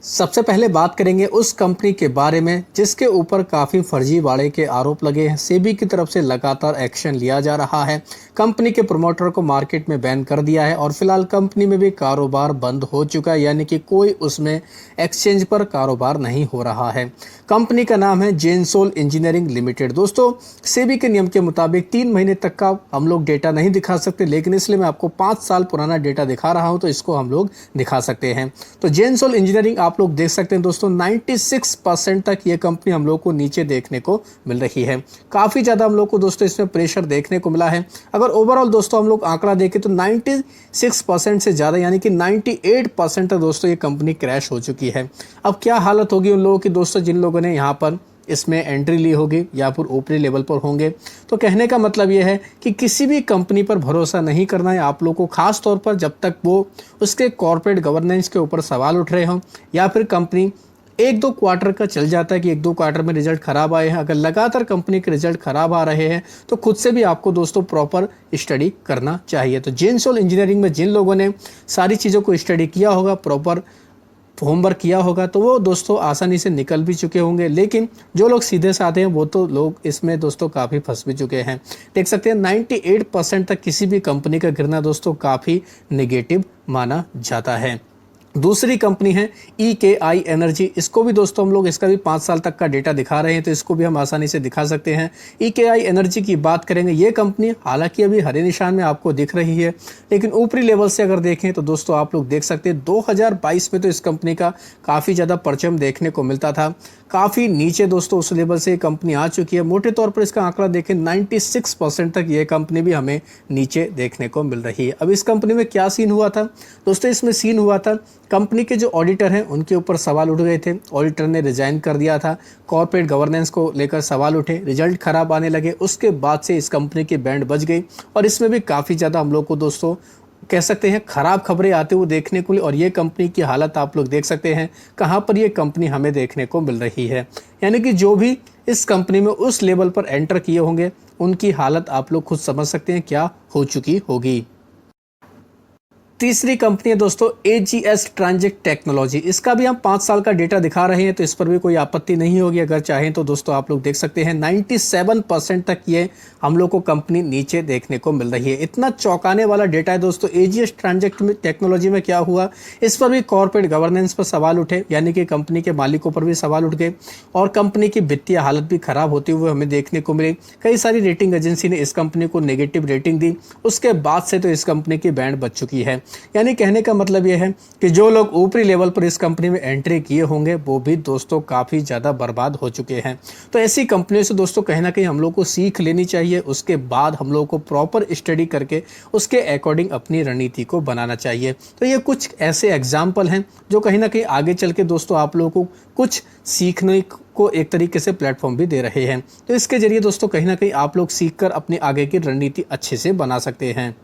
सबसे पहले बात करेंगे उस कंपनी के बारे में जिसके ऊपर काफ़ी फर्जीवाड़े के आरोप लगे हैं। सेबी की तरफ से लगातार एक्शन लिया जा रहा है। कंपनी के प्रमोटर को मार्केट में बैन कर दिया है और फिलहाल कंपनी में भी कारोबार बंद हो चुका है, यानी कि कोई उसमें एक्सचेंज पर कारोबार नहीं हो रहा है। कंपनी का नाम है जेनसोल इंजीनियरिंग लिमिटेड। दोस्तों, सेबी के नियम के मुताबिक 3 महीने तक का हम लोग डेटा नहीं दिखा सकते, लेकिन इसलिए मैं आपको 5 साल पुराना डेटा दिखा रहा हूं, तो इसको हम लोग दिखा सकते हैं। तो जेनसोल इंजीनियरिंग आप लोग देख सकते हैं दोस्तों, 96% तक ये कंपनी हम लोग को नीचे देखने को मिल रही है। काफ़ी ज़्यादा हम लोग को दोस्तों इसमें प्रेशर देखने को मिला है। अगर ओवरऑल दोस्तों हम लोग आंकड़ा देखें तो 96% से ज़्यादा यानी कि 98% तक दोस्तों ये कंपनी क्रैश हो चुकी है। अब क्या हालत होगी उन लोगों की दोस्तों जिन लोगों ने यहाँ पर इसमें एंट्री ली होगी या फिर ऊपरी लेवल पर होंगे। तो कहने का मतलब ये है कि किसी भी कंपनी पर भरोसा नहीं करना है आप लोग को, खास तौर पर जब तक वो उसके कॉर्पोरेट गवर्नेंस के ऊपर सवाल उठ रहे हों या फिर कंपनी 1-2 क्वार्टर का चल जाता है कि 1-2 क्वार्टर में रिजल्ट खराब आए हैं। अगर लगातार कंपनी के रिजल्ट खराब आ रहे हैं तो खुद से भी आपको दोस्तों प्रॉपर स्टडी करना चाहिए। तो जेनसोल इंजीनियरिंग में जिन लोगों ने सारी चीज़ों को स्टडी किया होगा, प्रॉपर होमवर्क किया होगा, तो वो दोस्तों आसानी से निकल भी चुके होंगे। लेकिन जो लोग सीधे साधे हैं वो तो लोग इसमें दोस्तों काफ़ी फंस भी चुके हैं। देख सकते हैं 98% तक किसी भी कंपनी का गिरना दोस्तों काफ़ी नेगेटिव माना जाता है। दूसरी कंपनी है EKI एनर्जी। इसको भी दोस्तों हम लोग इसका भी 5 साल तक का डेटा दिखा रहे हैं, तो इसको भी हम आसानी से दिखा सकते हैं। EKI एनर्जी की बात करेंगे, ये कंपनी हालांकि अभी हरे निशान में आपको दिख रही है, लेकिन ऊपरी लेवल से अगर देखें तो दोस्तों आप लोग देख सकते हैं 2022 में तो इस कंपनी का काफ़ी ज़्यादा परचम देखने को मिलता था। काफ़ी नीचे दोस्तों उस लेवल से ये कंपनी आ चुकी है। मोटे तौर पर इसका आंकड़ा देखें 96% तक ये कंपनी भी हमें नीचे देखने को मिल रही है। अब इस कंपनी में क्या सीन हुआ था दोस्तों? इसमें सीन हुआ था कंपनी के जो ऑडिटर हैं उनके ऊपर सवाल उठ गए थे। ऑडिटर ने रिजाइन कर दिया था, कॉर्पोरेट गवर्नेंस को लेकर सवाल उठे, रिजल्ट खराब आने लगे। उसके बाद से इस कंपनी की बैंड बज गई और इसमें भी काफ़ी ज़्यादा हम लोग को दोस्तों कह सकते हैं खराब खबरें आते हुए देखने को मिली। और ये कंपनी की हालत आप लोग देख सकते हैं कहाँ पर ये कंपनी हमें देखने को मिल रही है। यानी कि जो भी इस कंपनी में उस लेवल पर एंटर किए होंगे उनकी हालत आप लोग खुद समझ सकते हैं क्या हो चुकी होगी। तीसरी कंपनी है दोस्तों AGS ट्रांजिट टेक्नोलॉजी। इसका भी हम 5 साल का डेटा दिखा रहे हैं, तो इस पर भी कोई आपत्ति नहीं होगी। अगर चाहें तो दोस्तों आप लोग देख सकते हैं 97% तक ये हम लोग को कंपनी नीचे देखने को मिल रही है। इतना चौंकाने वाला डेटा है दोस्तों। AGS ट्रांजिट टेक्नोलॉजी में क्या हुआ, इस पर भी कॉर्पोरेट गवर्नेंस पर सवाल उठे, यानी कि कंपनी के मालिकों पर भी सवाल उठ गए और कंपनी की वित्तीय हालत भी खराब होती हुए हमें देखने को मिली। कई सारी रेटिंग एजेंसी ने इस कंपनी को नेगेटिव रेटिंग दी। उसके बाद से तो इस कंपनी की बैंड बच चुकी है। यानी कहने का मतलब यह है कि जो लोग ऊपरी लेवल पर इस कंपनी में एंट्री किए होंगे वो भी दोस्तों काफ़ी ज़्यादा बर्बाद हो चुके हैं। तो ऐसी कंपनियों से दोस्तों कहीं ना कहीं हम लोग को सीख लेनी चाहिए। उसके बाद हम लोग को प्रॉपर स्टडी करके उसके अकॉर्डिंग अपनी रणनीति को बनाना चाहिए। तो ये कुछ ऐसे एग्जाम्पल हैं जो कहीं ना कहीं आगे चल के दोस्तों आप लोगों को कुछ सीखने को एक तरीके से प्लेटफॉर्म भी दे रहे हैं। तो इसके जरिए दोस्तों कहीं ना कहीं आप लोग सीख कर अपनी आगे की रणनीति अच्छे से बना सकते हैं।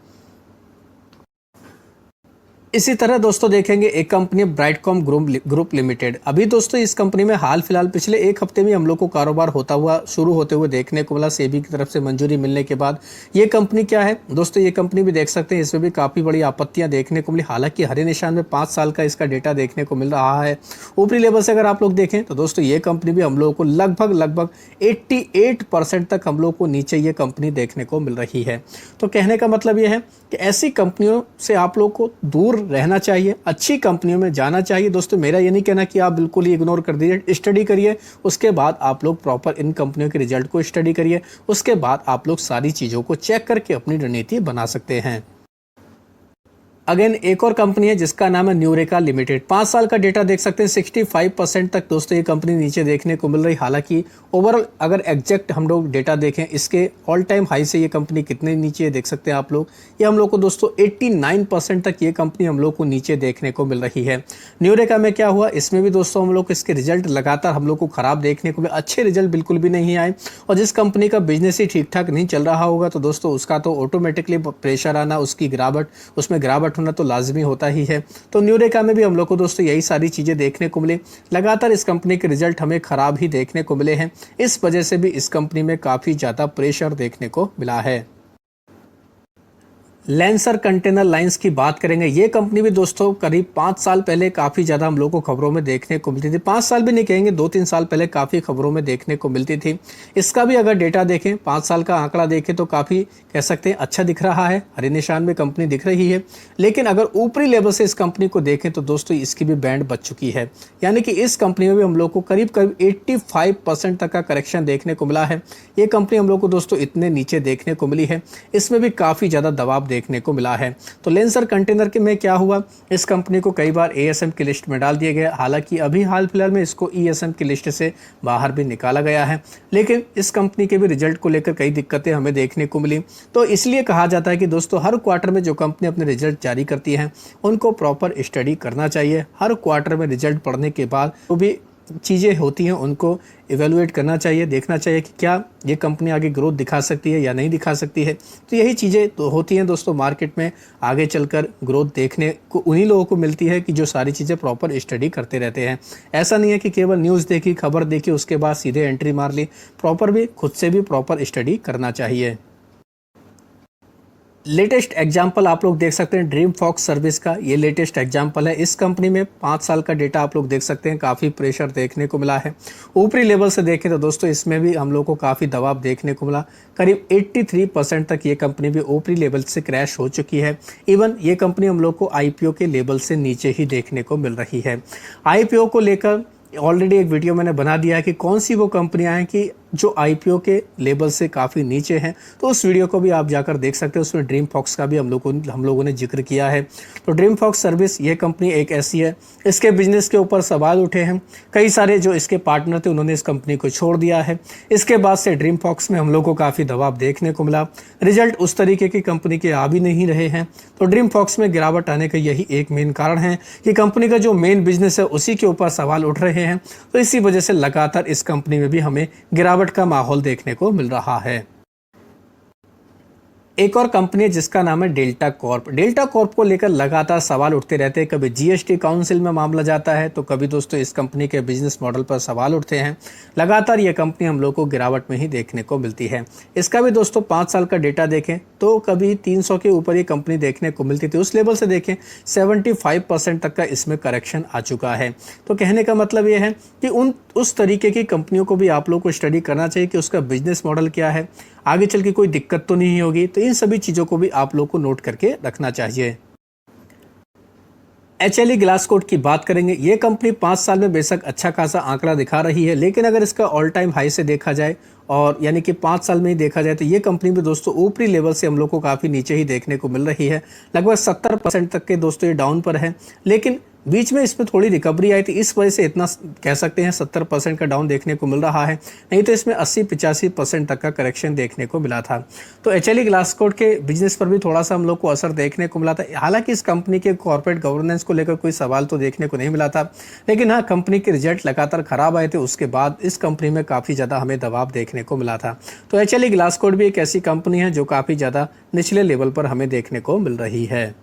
इसी तरह दोस्तों देखेंगे एक कंपनी ब्राइटकॉम ग्रुप लिमिटेड। अभी दोस्तों इस कंपनी में हाल फिलहाल पिछले 1 हफ्ते में हम लोग को कारोबार होता हुआ शुरू होते हुए देखने को मिला। सेबी की तरफ से मंजूरी मिलने के बाद ये कंपनी क्या है दोस्तों, ये कंपनी भी देख सकते हैं इसमें भी काफ़ी बड़ी आपत्तियां देखने को मिली। हालांकि हरे निशान में 5 साल का इसका डेटा देखने को मिल रहा है। ऊपरी लेवल से अगर आप लोग देखें तो दोस्तों ये कंपनी भी हम लोगों को लगभग 88% तक हम लोग को नीचे ये कंपनी देखने को मिल रही है। तो कहने का मतलब ये है कि ऐसी कंपनियों से आप लोग को दूर रहना चाहिए, अच्छी कंपनियों में जाना चाहिए। दोस्तों मेरा ये नहीं कहना कि आप बिल्कुल ही इग्नोर कर दीजिए, स्टडी करिए। उसके बाद आप लोग प्रॉपर इन कंपनियों के रिजल्ट को स्टडी करिए। उसके बाद आप लोग सारी चीज़ों को चेक करके अपनी रणनीति बना सकते हैं। अगेन एक और कंपनी है जिसका नाम है न्यूरेका लिमिटेड। 5 साल का डेटा देख सकते हैं 65% तक दोस्तों ये कंपनी नीचे देखने को मिल रही। हालांकि ओवरऑल अगर एग्जैक्ट हम लोग डेटा देखें इसके ऑल टाइम हाई से ये कंपनी कितने नीचे देख सकते हैं आप लोग, ये हम लोग को दोस्तों 89% तक ये कंपनी हम लोग को नीचे देखने को मिल रही है। न्यूरेका में क्या हुआ, इसमें भी दोस्तों हम लोग इसके रिजल्ट लगातार हम लोग को खराब देखने को मिले, अच्छे रिजल्ट बिल्कुल भी नहीं आए। और जिस कंपनी का बिजनेस ही ठीक ठाक नहीं चल रहा होगा तो दोस्तों उसका तो ऑटोमेटिकली प्रेशर आना, उसकी गिरावट, उसमें गिरावट होना तो लाजमी होता ही है। तो न्यूरेका में भी हम लोग को दोस्तों यही सारी चीज़ें देखने को मिले। लगातार इस कंपनी के रिजल्ट हमें खराब ही देखने को मिले हैं। इस वजह से भी इस कंपनी में काफ़ी ज़्यादा प्रेशर देखने को मिला है। लैंसर कंटेनर लाइंस की बात करेंगे। ये कंपनी भी दोस्तों करीब 5 साल पहले काफ़ी ज़्यादा हम लोग को खबरों में देखने को मिलती थी। 5 साल भी नहीं कहेंगे, 2-3 साल पहले काफ़ी खबरों में देखने को मिलती थी। इसका भी अगर डेटा देखें, 5 साल का आंकड़ा देखें तो काफ़ी कह सकते हैं अच्छा दिख रहा है, हरे निशान में कंपनी दिख रही है। लेकिन अगर ऊपरी लेवल से इस कंपनी को देखें तो दोस्तों इसकी भी बैंड बच चुकी है, यानी कि इस कंपनी में भी हम लोग को करीब करीब 85% तक का करेक्शन देखने को मिला है। ये कंपनी हम लोग को दोस्तों इतने नीचे देखने को मिली है, इसमें भी काफ़ी ज़्यादा दबाव देखने को मिला है। तो लेंसर कंटेनर के में क्या हुआ, इस कंपनी को कई बार एएसएम की लिस्ट में डाल दिया गया, हालांकि अभी हाल फिलहाल में इसको ईएसएम की लिस्ट से बाहर भी निकाला गया है। लेकिन इस कंपनी के भी रिजल्ट को लेकर कई दिक्कतें हमें देखने को मिली। तो इसलिए कहा जाता है कि दोस्तों हर क्वार्टर में जो कंपनी अपने रिजल्ट जारी करती है उनको प्रॉपर स्टडी करना चाहिए। हर क्वार्टर में रिजल्ट पढ़ने के बाद जो भी चीज़ें होती हैं उनको इवेलुएट करना चाहिए, देखना चाहिए कि क्या ये कंपनी आगे ग्रोथ दिखा सकती है या नहीं दिखा सकती है। तो यही चीज़ें तो होती हैं दोस्तों, मार्केट में आगे चलकर ग्रोथ देखने को उन्हीं लोगों को मिलती है कि जो सारी चीज़ें प्रॉपर स्टडी करते रहते हैं। ऐसा नहीं है कि केवल न्यूज़ देखी, खबर देखी, उसके बाद सीधे एंट्री मार ली। प्रॉपर भी खुद से भी प्रॉपर स्टडी करना चाहिए। लेटेस्ट एग्जाम्पल आप लोग देख सकते हैं ड्रीम फॉक्स सर्विस का, ये लेटेस्ट एग्जाम्पल है। इस कंपनी में 5 साल का डेटा आप लोग देख सकते हैं, काफ़ी प्रेशर देखने को मिला है। ऊपरी लेवल से देखें तो दोस्तों इसमें भी हम लोग को काफ़ी दबाव देखने को मिला। करीब 83% तक ये कंपनी भी ऊपरी लेवल से क्रैश हो चुकी है। इवन ये कंपनी हम लोग को आईपीओ के लेवल से नीचे ही देखने को मिल रही है। आईपीओ को लेकर ऑलरेडी एक वीडियो मैंने बना दिया है कि कौन सी वो कंपनियां हैं कि जो आईपीओ के लेवल से काफ़ी नीचे हैं, तो उस वीडियो को भी आप जाकर देख सकते हैं। उसमें ड्रीम फॉक्स का भी हम लोगों ने जिक्र किया है। तो ड्रीम फॉक्स सर्विस ये कंपनी एक ऐसी है, इसके बिजनेस के ऊपर सवाल उठे हैं। कई सारे जो इसके पार्टनर थे उन्होंने इस कंपनी को छोड़ दिया है। इसके बाद से ड्रीम फॉक्स में हम लोग को काफ़ी दबाव देखने को मिला। रिजल्ट उस तरीके की कंपनी के आ भी नहीं रहे हैं। तो ड्रीम फॉक्स में गिरावट आने का यही एक मेन कारण है कि कंपनी का जो मेन बिजनेस है उसी के ऊपर सवाल उठ रहे हैं। तो इसी वजह से लगातार इस कंपनी में भी हमें गिरावट का माहौल देखने को मिल रहा है। एक और कंपनी है जिसका नाम है डेल्टा कॉर्प। डेल्टा कॉर्प को लेकर लगातार सवाल उठते रहते हैं। कभी जीएसटी काउंसिल में मामला जाता है तो कभी दोस्तों इस कंपनी के बिजनेस मॉडल पर सवाल उठते हैं। लगातार ये कंपनी हम लोग को गिरावट में ही देखने को मिलती है। इसका भी दोस्तों 5 साल का डेटा देखें तो कभी 300 के ऊपर ये कंपनी देखने को मिलती थी। उस लेवल से देखें 75% तक का इसमें करेक्शन आ चुका है। तो कहने का मतलब ये है कि उस तरीके की कंपनियों को भी आप लोग को स्टडी करना चाहिए कि उसका बिजनेस मॉडल क्या है, आगे चल के कोई दिक्कत तो नहीं होगी। तो इन सभी चीज़ों को भी आप लोग को नोट करके रखना चाहिए। एचएलई ग्लासकोट की बात करेंगे। ये कंपनी 5 साल में बेशक अच्छा खासा आंकड़ा दिखा रही है, लेकिन अगर इसका ऑल टाइम हाई से देखा जाए और यानी कि 5 साल में ही देखा जाए तो ये कंपनी भी दोस्तों ऊपरी लेवल से हम लोग को काफ़ी नीचे ही देखने को मिल रही है। लगभग 70% तक के दोस्तों ये डाउन पर है, लेकिन बीच में इसमें थोड़ी रिकवरी आई थी, इस वजह से इतना कह सकते हैं 70% का डाउन देखने को मिल रहा है। नहीं तो इसमें 80-85% तक का करेक्शन देखने को मिला था। तो एचएलई ग्लासकोट के बिजनेस पर भी थोड़ा सा हम लोग को असर देखने को मिला था। हालांकि इस कंपनी के कॉर्पोरेट गवर्नेंस को लेकर कोई सवाल तो देखने को नहीं मिला था, लेकिन हाँ कंपनी के रिजल्ट लगातार खराब आए थे। उसके बाद इस कंपनी में काफ़ी ज़्यादा हमें दबाव देखने को मिला था। तो एचएलई ग्लासकोट भी एक ऐसी कंपनी है जो काफ़ी ज़्यादा निचले लेवल पर हमें देखने को मिल रही है।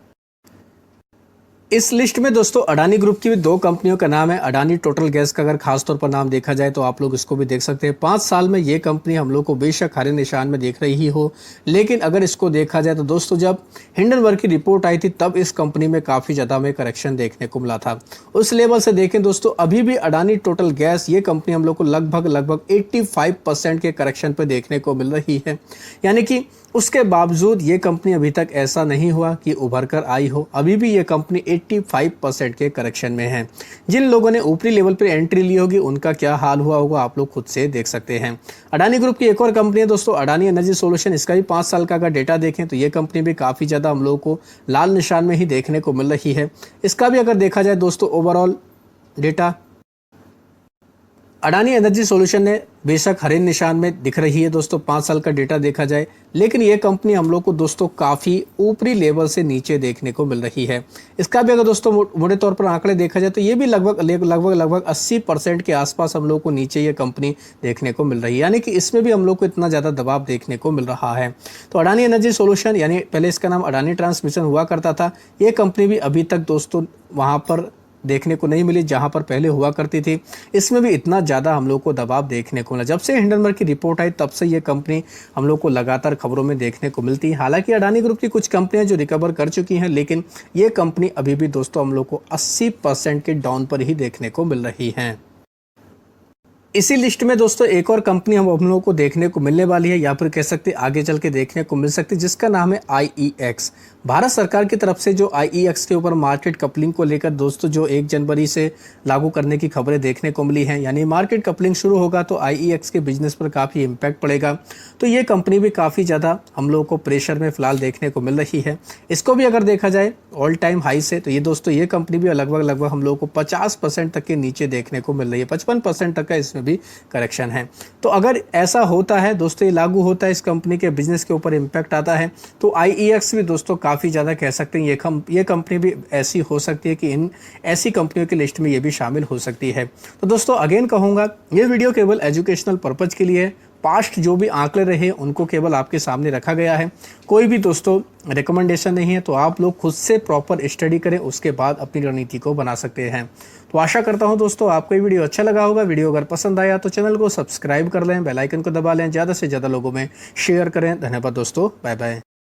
इस लिस्ट में दोस्तों अडानी ग्रुप की भी 2 कंपनियों का नाम है। अडानी टोटल गैस का अगर खास तौर पर नाम देखा जाए तो आप लोग इसको भी देख सकते हैं। 5 साल में ये कंपनी हम लोग को बेशक हरे निशान में देख रही हो, लेकिन अगर इसको देखा जाए तो दोस्तों जब हिंडनबर्ग की रिपोर्ट आई थी तब इस कंपनी में काफ़ी ज़्यादा हमें करेक्शन देखने को मिला था। उस लेवल से देखें दोस्तों अभी भी अडानी टोटल गैस ये कंपनी हम लोग को लगभग 85% के करेक्शन पर देखने को मिल रही है। यानी कि उसके बावजूद ये कंपनी अभी तक ऐसा नहीं हुआ कि उभर कर आई हो। अभी भी ये कंपनी 85% के करेक्शन में है। जिन लोगों ने ऊपरी लेवल पर एंट्री ली होगी उनका क्या हाल हुआ होगा आप लोग खुद से देख सकते हैं। अडानी ग्रुप की एक और कंपनी है दोस्तों अडानी एनर्जी सोल्यूशन। इसका भी 5 साल का अगर डेटा देखें तो ये कंपनी भी काफ़ी ज़्यादा हम लोगों को लाल निशान में ही देखने को मिल रही है। इसका भी अगर देखा जाए दोस्तों overall data Adani energy solution ने बेशक हरे निशान में दिख रही है दोस्तों 5 साल का डेटा देखा जाए, लेकिन ये कंपनी हम लोग को दोस्तों काफ़ी ऊपरी लेवल से नीचे देखने को मिल रही है। इसका भी अगर दोस्तों मोटे तौर पर आंकड़े देखा जाए तो ये भी लगभग 80% के आसपास हम लोग को नीचे ये कंपनी देखने को मिल रही है। यानी कि इसमें भी हम लोग को इतना ज़्यादा दबाव देखने को मिल रहा है। तो अडानी एनर्जी सॉल्यूशन यानी पहले इसका नाम अडानी ट्रांसमिशन हुआ करता था, ये कंपनी भी अभी तक दोस्तों वहाँ पर देखने को नहीं मिली जहां पर पहले हुआ करती थी। इसमें भी इतना ज़्यादा हम लोग को दबाव देखने को मिला। जब से हिंडनबर्ग की रिपोर्ट आई तब से ये कंपनी हम लोग को लगातार खबरों में देखने को मिलती है। हालांकि अडानी ग्रुप की कुछ कंपनियां जो रिकवर कर चुकी हैं, लेकिन ये कंपनी अभी भी दोस्तों हम लोग को 80% के डाउन पर ही देखने को मिल रही हैं। इसी लिस्ट में दोस्तों एक और कंपनी हम लोगों को देखने को मिलने वाली है, या फिर कह सकते हैं आगे चल के देखने को मिल सकती है, जिसका नाम है IEX। भारत सरकार की तरफ से जो IEX के ऊपर मार्केट कपलिंग को लेकर दोस्तों जो 1 जनवरी से लागू करने की खबरें देखने को मिली हैं, यानी मार्केट कपलिंग शुरू होगा तो IEX के बिजनेस पर काफ़ी इम्पैक्ट पड़ेगा। तो ये कंपनी भी काफ़ी ज़्यादा हम लोगों को प्रेशर में फिलहाल देखने को मिल रही है। इसको भी अगर देखा जाए ऑल टाइम हाई से, तो ये दोस्तों ये कंपनी भी लगभग हम लोगों को 50% तक के नीचे देखने को मिल रही है। 55% तक का इसमें भी करेक्शन है। तो अगर ऐसा होता है दोस्तों, ये लागू होता है, इस कंपनी के बिजनेस के ऊपर इम्पैक्ट आता है, तो IEX भी दोस्तों काफ़ी ज़्यादा कह सकते हैं ये कंपनी भी ऐसी हो सकती है कि इन ऐसी कंपनियों की लिस्ट में ये भी शामिल हो सकती है। तो दोस्तों अगेन कहूँगा, ये वीडियो केवल एजुकेशनल पर्पज़ के लिए है। पास्ट जो भी आंकड़े रहे उनको केवल आपके सामने रखा गया है। कोई भी दोस्तों रिकमेंडेशन नहीं है, तो आप लोग खुद से प्रॉपर स्टडी करें, उसके बाद अपनी रणनीति को बना सकते हैं। तो आशा करता हूं दोस्तों आपको ये वीडियो अच्छा लगा होगा। वीडियो अगर पसंद आया तो चैनल को सब्सक्राइब कर लें, बेल आइकन को दबा लें, ज़्यादा से ज़्यादा लोगों में शेयर करें। धन्यवाद दोस्तों, बाय बाय।